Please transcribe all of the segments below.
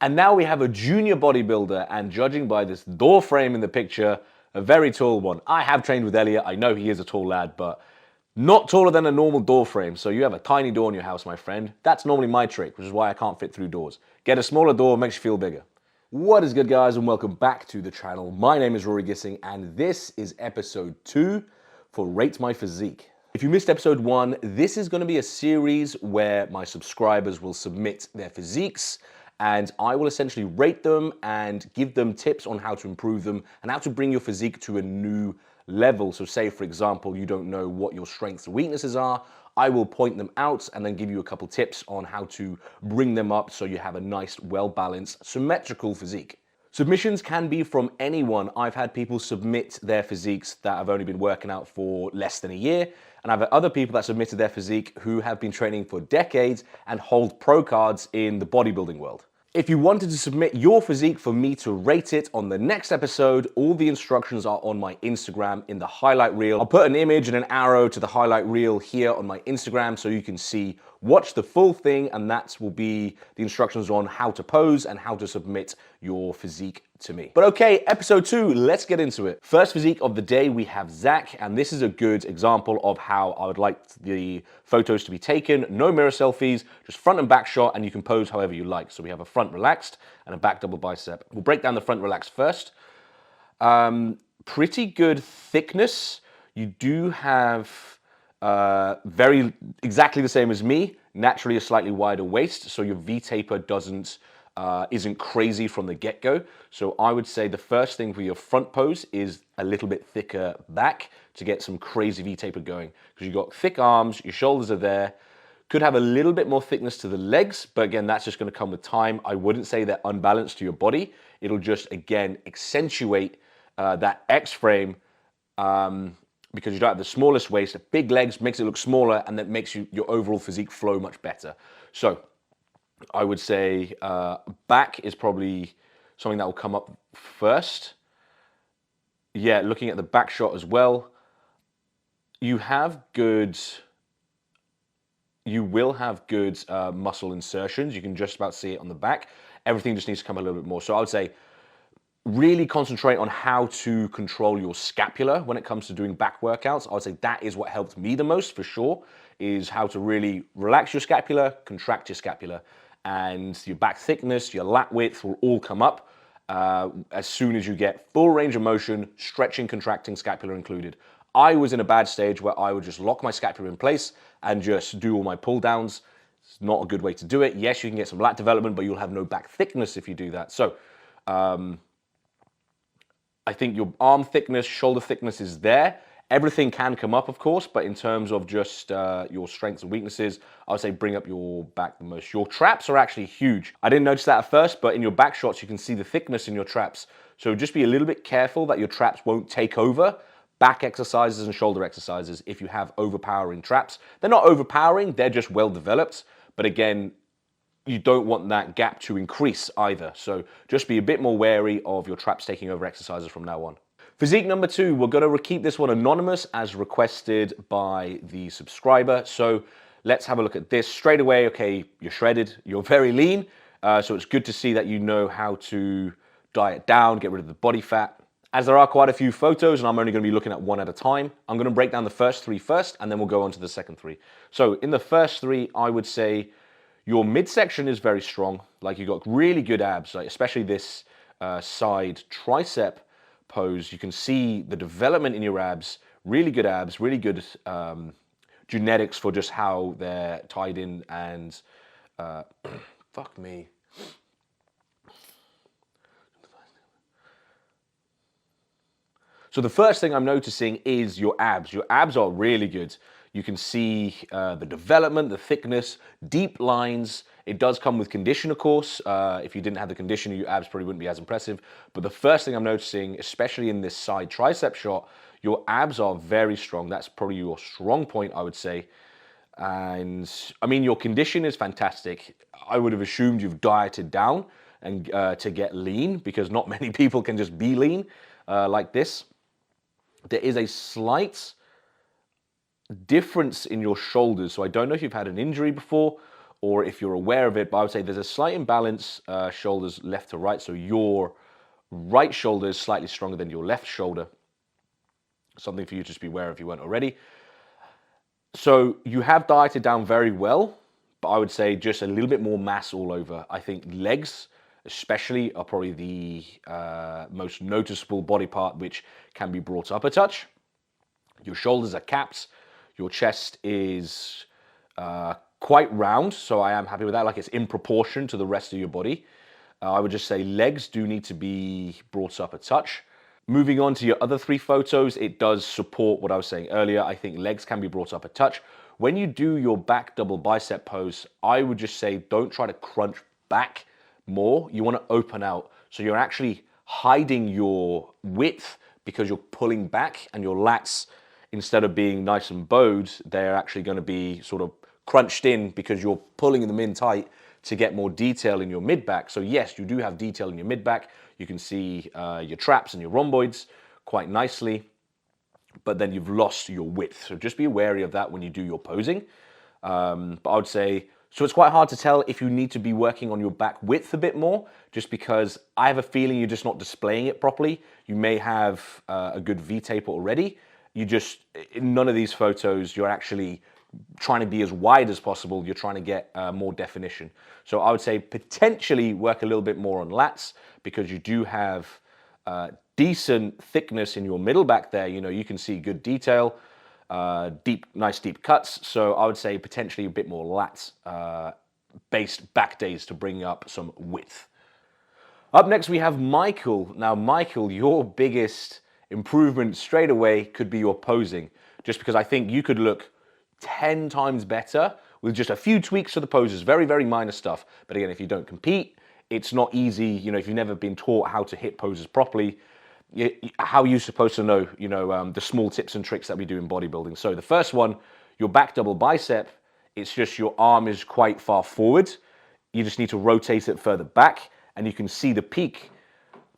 And now we have a junior bodybuilder, and judging by this door frame in the picture, a very tall one. I have trained with Elliot. I know he is a tall lad, but not taller than a normal door frame. So you have a tiny door in your house, my friend. That's normally my trick, which is why I can't fit through doors. Get a smaller door, makes you feel bigger. What is good, guys, and welcome back to the channel. My name is Rory Gissing, and this is episode 2 for Rate My Physique. If you missed episode 1, this is going to be a series where my subscribers will submit their physiques, and I will essentially rate them and give them tips on how to improve them and how to bring your physique to a new level. So say, for example, you don't know what your strengths and weaknesses are, I will point them out and then give you a couple tips on how to bring them up so you have a nice, well-balanced, symmetrical physique. Submissions can be from anyone. I've had people submit their physiques that have only been working out for less than a year, and I've had other people that submitted their physique who have been training for decades and hold pro cards in the bodybuilding world. If you wanted to submit your physique for me to rate it on the next episode, all the instructions are on my Instagram in the highlight reel. I'll put an image and an arrow to the highlight reel here on my Instagram so you can see, watch the full thing, and that will be the instructions on how to pose and how to submit your physique to me. But okay, episode 2, let's get into it. First physique of the day, we have Zach, and this is a good example of how I would like the photos to be taken. No mirror selfies, just front and back shot, and you can pose however you like. So we have a front relaxed and a back double bicep. We'll break down the front relaxed first. Pretty good thickness. You do have exactly the same as me, naturally a slightly wider waist, so your V-taper isn't crazy from the get-go. So I would say the first thing for your front pose is a little bit thicker back to get some crazy V-taper going. Because you've got thick arms, your shoulders are there, could have a little bit more thickness to the legs, but again, that's just gonna come with time. I wouldn't say they're unbalanced to your body. It'll just, again, accentuate that X frame because you don't have the smallest waist. Big legs makes it look smaller, and that makes your overall physique flow much better. So I would say back is probably something that will come up first. Yeah, looking at the back shot as well, you will have good muscle insertions. You can just about see it on the back. Everything just needs to come a little bit more. So I would say really concentrate on how to control your scapula when it comes to doing back workouts. I would say that is what helped me the most, for sure, is how to really relax your scapula, contract your scapula, and your back thickness, your lat width will all come up as soon as you get full range of motion, stretching, contracting, scapula included. I was in a bad stage where I would just lock my scapula in place and just do all my pull downs. It's not a good way to do it. Yes, you can get some lat development, but you'll have no back thickness if you do that. So I think your arm thickness, shoulder thickness is there. Everything can come up, of course, but in terms of just your strengths and weaknesses, I would say bring up your back the most. Your traps are actually huge. I didn't notice that at first, but in your back shots, you can see the thickness in your traps. So just be a little bit careful that your traps won't take over back exercises and shoulder exercises if you have overpowering traps. They're not overpowering, they're just well developed. But again, you don't want that gap to increase either. So just be a bit more wary of your traps taking over exercises from now on. Physique number 2, we're gonna keep this one anonymous as requested by the subscriber. So let's have a look at this straight away. Okay, you're shredded, you're very lean. So it's good to see that you know how to diet down, get rid of the body fat. As there are quite a few photos, and I'm only gonna be looking at one at a time, I'm gonna break down the first 3 first, and then we'll go on to the second 3. So in the first 3, I would say your midsection is very strong. Like, you've got really good abs, like especially this side tricep pose. You can see the development in your abs, really good genetics for just how they're tied in, and fuck me. So the first thing I'm noticing is your abs. Your abs are really good. You can see the development, the thickness, deep lines. It does come with condition, of course. If you didn't have the condition, your abs probably wouldn't be as impressive. But the first thing I'm noticing, especially in this side tricep shot, your abs are very strong. That's probably your strong point, I would say. And I mean, your condition is fantastic. I would have assumed you've dieted down and to get lean, because not many people can just be lean like this. There is a slight difference in your shoulders. So I don't know if you've had an injury before, or if you're aware of it, but I would say there's a slight imbalance, shoulders left to right. So your right shoulder is slightly stronger than your left shoulder. Something for you to just be aware of if you weren't already. So you have dieted down very well, but I would say just a little bit more mass all over. I think legs especially are probably the most noticeable body part which can be brought up a touch. Your shoulders are capped. Your chest is quite round, so I am happy with that. Like, it's in proportion to the rest of your body. I would just say legs do need to be brought up a touch. Moving on to your other three photos, it does support what I was saying earlier. I think legs can be brought up a touch. When you do your back double bicep pose, I would just say don't try to crunch back more. You want to open out. So you're actually hiding your width because you're pulling back, and your lats, instead of being nice and bowed, they're actually going to be sort of crunched in because you're pulling them in tight to get more detail in your mid-back. So yes, you do have detail in your mid-back. You can see your traps and your rhomboids quite nicely, but then you've lost your width. So just be wary of that when you do your posing. But I would say, so it's quite hard to tell if you need to be working on your back width a bit more, just because I have a feeling you're just not displaying it properly. You may have a good V-taper already. You just, in none of these photos, you're actually trying to be as wide as possible. You're trying to get more definition. So I would say potentially work a little bit more on lats, because you do have decent thickness in your middle back there. You know, you can see good detail, nice deep cuts. So I would say potentially a bit more lats based back days to bring up some width. Up next we have Michael. Now Michael, your biggest improvement straight away could be your posing, just because I think you could look 10 times better with just a few tweaks to the poses. Very, very minor stuff. But again, if you don't compete, it's not easy. You know, if you've never been taught how to hit poses properly, how are you supposed to know, the small tips and tricks that we do in bodybuilding? So the first one, your back double bicep, it's just your arm is quite far forward. You just need to rotate it further back, and you can see the peak.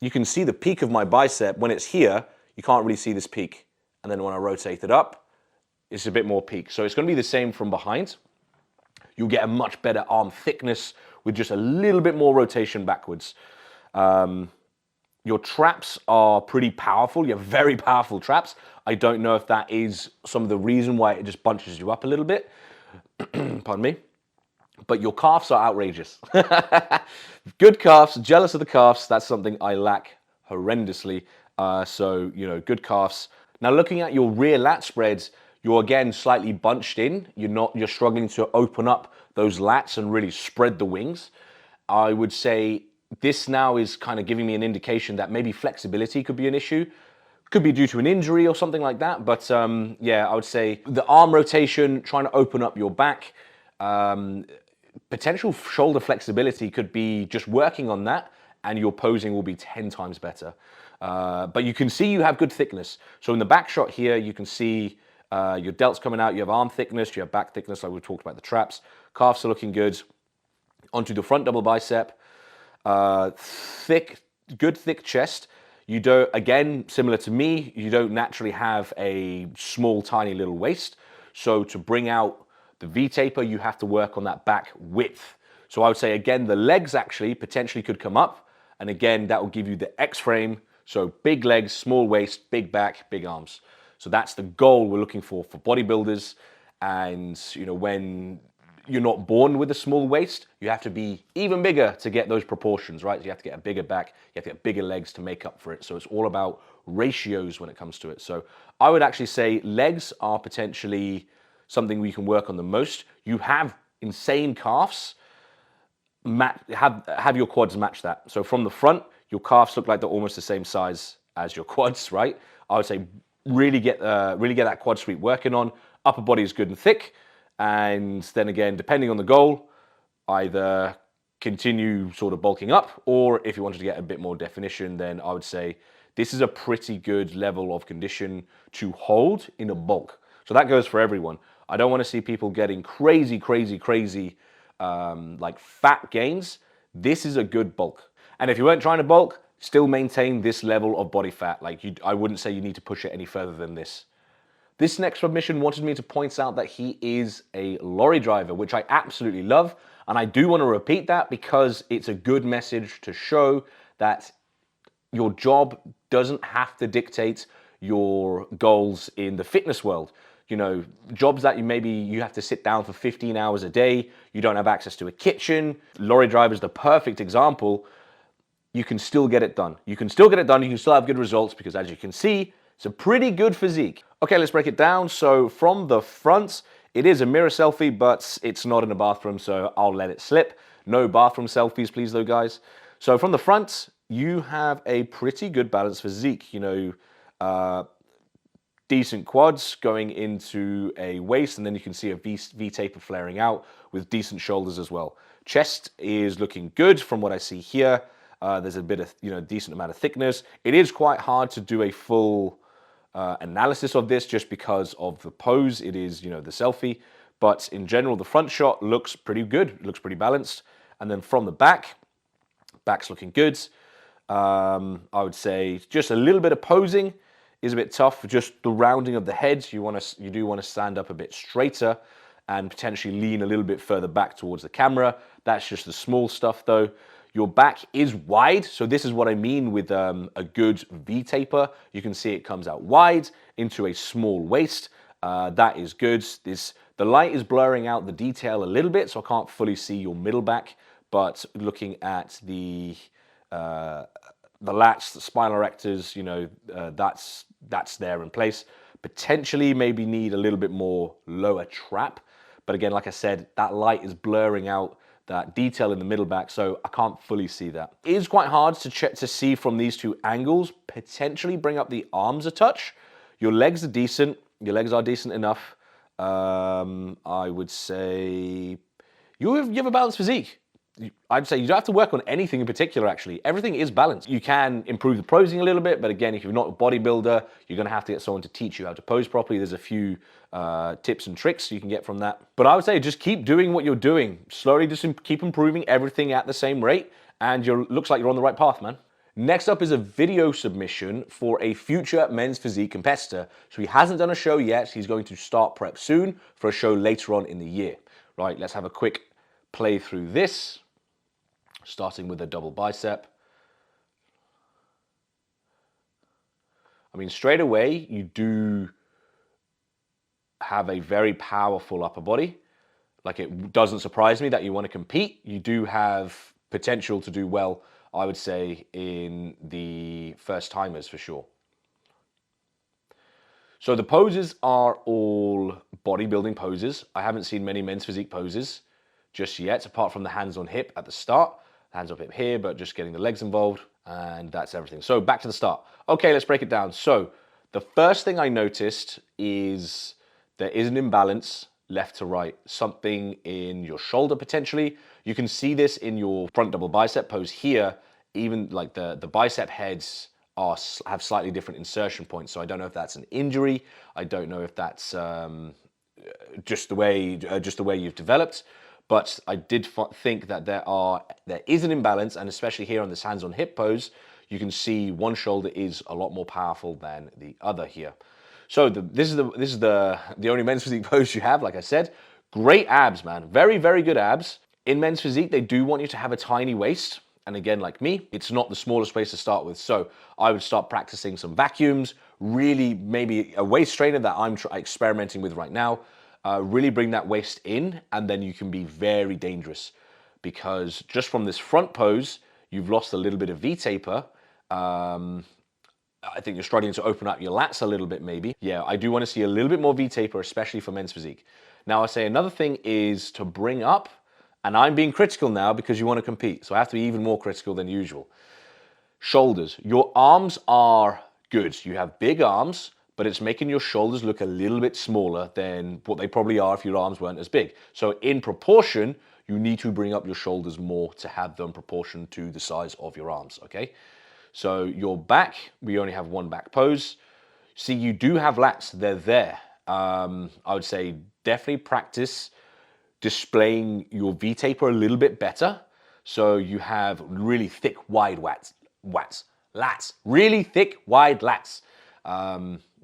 You can see the peak of my bicep. When it's here, you can't really see this peak. And then when I rotate it up, it's a bit more peak. So it's going to be the same from behind. You'll get a much better arm thickness with just a little bit more rotation backwards. Your traps are pretty powerful. You have very powerful traps. I don't know if that is some of the reason why it just bunches you up a little bit. Pardon me. But your calves are outrageous. Good calves, jealous of the calves. That's something I lack horrendously. So, good calves. Now looking at your rear lat spreads, you're again slightly bunched in. You're struggling to open up those lats and really spread the wings. I would say this now is kind of giving me an indication that maybe flexibility could be an issue. Could be due to an injury or something like that. But yeah, I would say the arm rotation, trying to open up your back, potential shoulder flexibility could be just working on that, and your posing will be 10 times better. But you can see you have good thickness. So in the back shot here, you can see your delts coming out, you have arm thickness, you have back thickness, like we talked about the traps. Calves are looking good. Onto the front double bicep. Good thick chest. You don't, again, similar to me, you don't naturally have a small, tiny little waist. So to bring out the V-taper, you have to work on that back width. So I would say, again, the legs actually potentially could come up. And again, that will give you the X-frame. So big legs, small waist, big back, big arms. So that's the goal we're looking for bodybuilders. And, when you're not born with a small waist, you have to be even bigger to get those proportions, right? So you have to get a bigger back, you have to get bigger legs to make up for it. So it's all about ratios when it comes to it. So I would actually say legs are potentially something we can work on the most. You have insane calves. Have your quads match that. So from the front, your calves look like they're almost the same size as your quads, right? I would say really get that quad sweep working on. Upper body is good and thick. And then again, depending on the goal, either continue sort of bulking up, or if you wanted to get a bit more definition, then I would say this is a pretty good level of condition to hold in a bulk. So that goes for everyone. I don't want to see people getting crazy, like fat gains. This is a good bulk. And if you weren't trying to bulk, still maintain this level of body fat. Like I wouldn't say you need to push it any further than this. This next submission wanted me to point out that he is a lorry driver, which I absolutely love. And I do want to repeat that because it's a good message to show that your job doesn't have to dictate your goals in the fitness world. You know, jobs that you have to sit down for 15 hours a day, you don't have access to a kitchen. Lorry driver is the perfect example. You can still get it done. You can still get it done, you can still have good results because as you can see, it's a pretty good physique. Okay, let's break it down. So from the front, it is a mirror selfie, but it's not in a bathroom, so I'll let it slip. No bathroom selfies, please though, guys. So from the front, you have a pretty good balanced physique. You know, decent quads going into a waist, and then you can see a V-taper flaring out with decent shoulders as well. Chest is looking good from what I see here. There's a bit of, decent amount of thickness. It is quite hard to do a full analysis of this just because of the pose. It is, the selfie. But in general, the front shot looks pretty good. It looks pretty balanced. And then from the back's looking good. I would say just a little bit of posing is a bit tough. Just the rounding of the head, you do want to stand up a bit straighter and potentially lean a little bit further back towards the camera. That's just the small stuff though. Your back is wide, so this is what I mean with a good V-taper. You can see it comes out wide into a small waist. That is good. The light is blurring out the detail a little bit, so I can't fully see your middle back, but looking at the lats, the spinal erectors, that's there in place. Potentially maybe need a little bit more lower trap. But again, like I said, that light is blurring out that detail in the middle back, so I can't fully see that. It is quite hard to see from these two angles. Potentially bring up the arms a touch. Your legs are decent. Your legs are decent enough. I would say you have a balanced physique. I'd say you don't have to work on anything in particular, actually. Everything is balanced. You can improve the posing a little bit, but again, if you're not a bodybuilder, you're gonna have to get someone to teach you how to pose properly. There's a few tips and tricks you can get from that. But I would say just keep doing what you're doing. Slowly just keep improving everything at the same rate, and looks like you're on the right path, man. Next up is a video submission for a future men's physique competitor. So he hasn't done a show yet. He's going to start prep soon for a show later on in the year. Right, let's have a quick play through this. Starting with a double bicep. I mean, straight away, you do have a very powerful upper body. Like, it doesn't surprise me that you want to compete. You do have potential to do well, I would say, in the first timers for sure. So the poses are all bodybuilding poses. I haven't seen many men's physique poses just yet, apart from the hands on hip at the start. Hands up hip here, but just getting the legs involved, and that's everything. So back to the start. Okay, let's break it down. So the first thing I noticed is there is an imbalance left to right, something in your shoulder potentially. You can see this in your front double bicep pose here. Even like the bicep heads have slightly different insertion points. So I don't know if that's an injury. I don't know if that's just the way you've developed. But I did think that there is an imbalance, and especially here on this hands on hip pose, you can see one shoulder is a lot more powerful than the other here. So this is the only men's physique pose you have, like I said. Great abs, man. Very, very good abs. In men's physique, they do want you to have a tiny waist. And again, like me, it's not the smallest waist to start with. So I would start practicing some vacuums, really maybe a waist trainer that I'm experimenting with right now. Really bring that waist in, and then you can be very dangerous, because just from this front pose, you've lost a little bit of V-taper. I think you're struggling to open up your lats a little bit maybe. Yeah, I do want to see a little bit more V-taper, especially for men's physique. Now I say another thing is to bring up, and I'm being critical now because you want to compete, so I have to be even more critical than usual. Shoulders. Your arms are good. You have big arms, but it's making your shoulders look a little bit smaller than what they probably are if your arms weren't as big. So in proportion, you need to bring up your shoulders more to have them proportion to the size of your arms, okay? So your back, we only have one back pose. See, you do have lats, they're there. I would say definitely practice displaying your V-taper a little bit better. So you have really thick, wide lats, really thick, wide lats.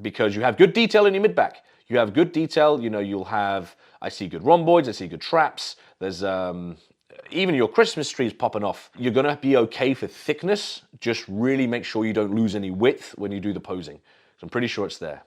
because you have good detail in your mid back. You have good detail, you know, you'll have, I see good rhomboids, I see good traps. There's even your Christmas trees popping off. You're gonna be okay for thickness. Just really make sure you don't lose any width when you do the posing. So I'm pretty sure it's there.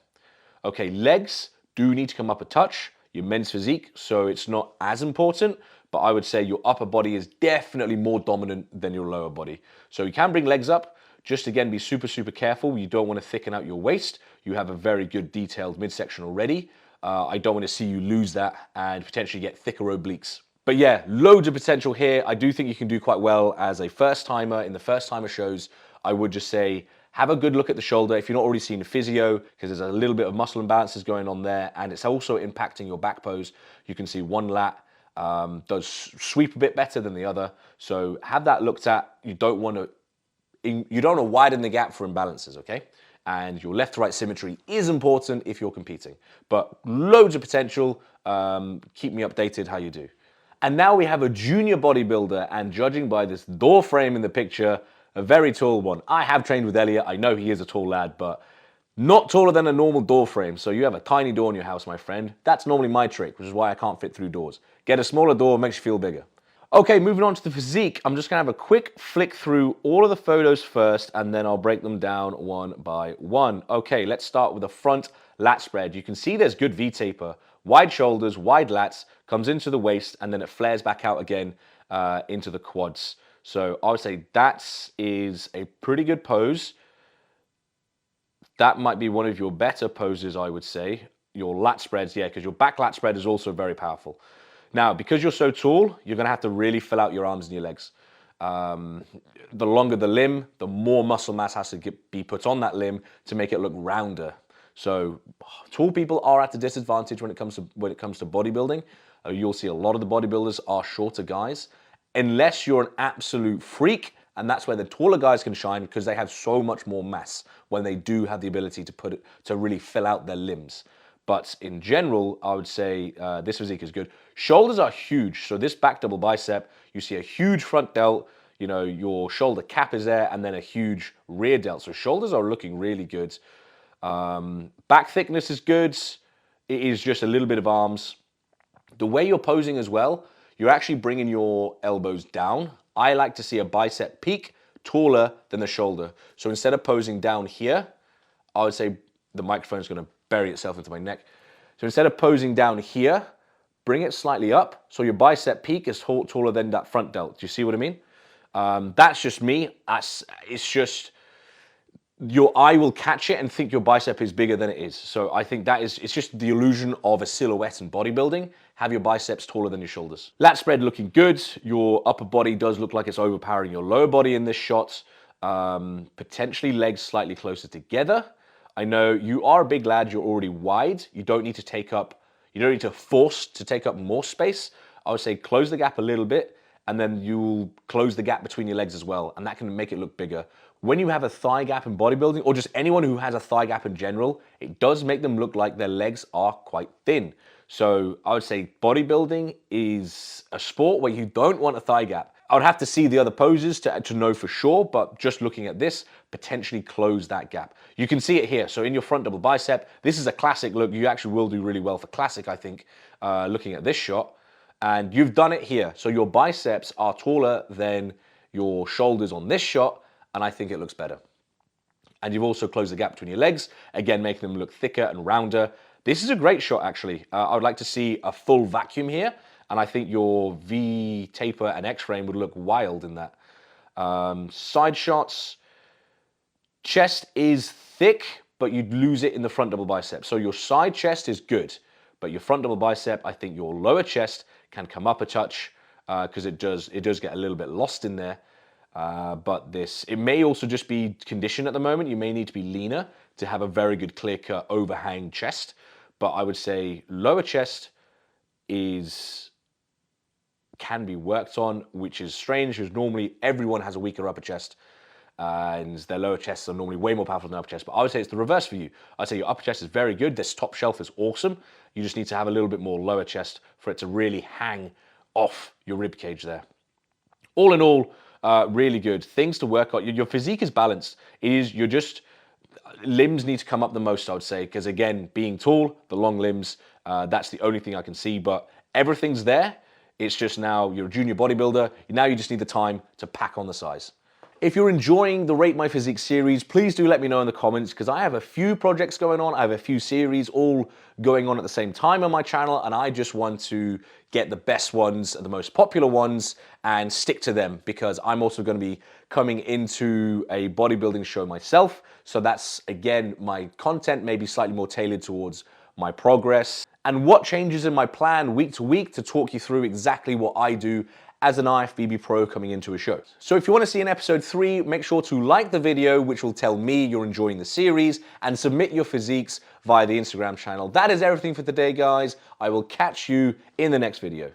Okay, legs do need to come up a touch. Your men's physique, so it's not as important, but I would say your upper body is definitely more dominant than your lower body. So you can bring legs up. Just again, be super, super careful. You don't want to thicken out your waist. You have a very good detailed midsection already. I don't want to see you lose that and potentially get thicker obliques. But yeah, loads of potential here. I do think you can do quite well as a first timer. In the first timer shows, I would just say, have a good look at the shoulder. If you're not already seeing a physio, because there's a little bit of muscle imbalances going on there, and it's also impacting your back pose. You can see one lat does sweep a bit better than the other. So have that looked at. You don't want to widen the gap for imbalances, okay? And your left to right symmetry is important if you're competing. But loads of potential. Keep me updated how you do. And now we have a junior bodybuilder, and judging by this door frame in the picture, a very tall one. I have trained with Elliot. I know he is a tall lad, but not taller than a normal door frame. So you have a tiny door in your house, my friend. That's normally my trick, which is why I can't fit through doors. Get a smaller door, makes you feel bigger. Okay, moving on to the physique. I'm just gonna have a quick flick through all of the photos first, and then I'll break them down one by one. Okay, let's start with the front lat spread. You can see there's good V-taper. Wide shoulders, wide lats, comes into the waist, and then it flares back out again into the quads. So I would say that is a pretty good pose. That might be one of your better poses, I would say. Your lat spreads, yeah, because your back lat spread is also very powerful. Now, because you're so tall, you're gonna have to really fill out your arms and your legs. The longer the limb, the more muscle mass has to be put on that limb to make it look rounder. So tall people are at a disadvantage when it comes to bodybuilding. You'll see a lot of the bodybuilders are shorter guys, unless you're an absolute freak, and that's where the taller guys can shine because they have so much more mass when they do have the ability to really fill out their limbs. But in general, I would say this physique is good. Shoulders are huge. So this back double bicep, you see a huge front delt, you know, your shoulder cap is there, and then a huge rear delt. So shoulders are looking really good. Back thickness is good. It is just a little bit of arms. The way you're posing as well, you're actually bringing your elbows down. I like to see a bicep peak taller than the shoulder. So instead of posing down here, I would say the microphone's gonna bury itself into my neck. So instead of posing down here, bring it slightly up. So your bicep peak is taller than that front delt. Do you see what I mean? That's just me. It's just, your eye will catch it and think your bicep is bigger than it is. So I think it's just the illusion of a silhouette in bodybuilding. Have your biceps taller than your shoulders. Lat spread looking good. Your upper body does look like it's overpowering your lower body in this shot. Potentially legs slightly closer together. I know you are a big lad, you're already wide. You don't need to force to take up more space. I would say close the gap a little bit, and then you'll close the gap between your legs as well, and that can make it look bigger. When you have a thigh gap in bodybuilding, or just anyone who has a thigh gap in general, it does make them look like their legs are quite thin. So I would say bodybuilding is a sport where you don't want a thigh gap. I would have to see the other poses to know for sure, but just looking at this, potentially close that gap. You can see it here. So in your front double bicep, this is a classic look. You actually will do really well for classic, I think, looking at this shot. And you've done it here. So your biceps are taller than your shoulders on this shot, and I think it looks better. And you've also closed the gap between your legs, again, making them look thicker and rounder. This is a great shot, actually. I would like to see a full vacuum here, and I think your V taper and X-frame would look wild in that. Side shots, chest is thick, but you'd lose it in the front double bicep. So your side chest is good, but your front double bicep, I think your lower chest can come up a touch because it does get a little bit lost in there. But it may also just be condition at the moment. You may need to be leaner to have a very good clear-cut overhang chest. But I would say lower chest can be worked on, which is strange because normally everyone has a weaker upper chest and their lower chests are normally way more powerful than their upper chest. But I would say it's the reverse for you. I'd say your upper chest is very good. This top shelf is awesome. You just need to have a little bit more lower chest for it to really hang off your rib cage there. All in all, really good. Things to work on. Your physique is balanced. Limbs need to come up the most, I would say, because again, being tall, the long limbs, that's the only thing I can see, but everything's there. It's just now you're a junior bodybuilder. Now you just need the time to pack on the size. If you're enjoying the Rate My Physique series, please do let me know in the comments, because I have a few projects going on. I have a few series all going on at the same time on my channel, and I just want to get the best ones, the most popular ones, and stick to them, because I'm also going to be coming into a bodybuilding show myself. So that's, again, my content may be slightly more tailored towards my progress and what changes in my plan week to week to talk you through exactly what I do as an IFBB pro coming into a show. So if you want to see an episode 3, make sure to like the video, which will tell me you're enjoying the series, and submit your physiques via the Instagram channel. That is everything for today, guys. I will catch you in the next video.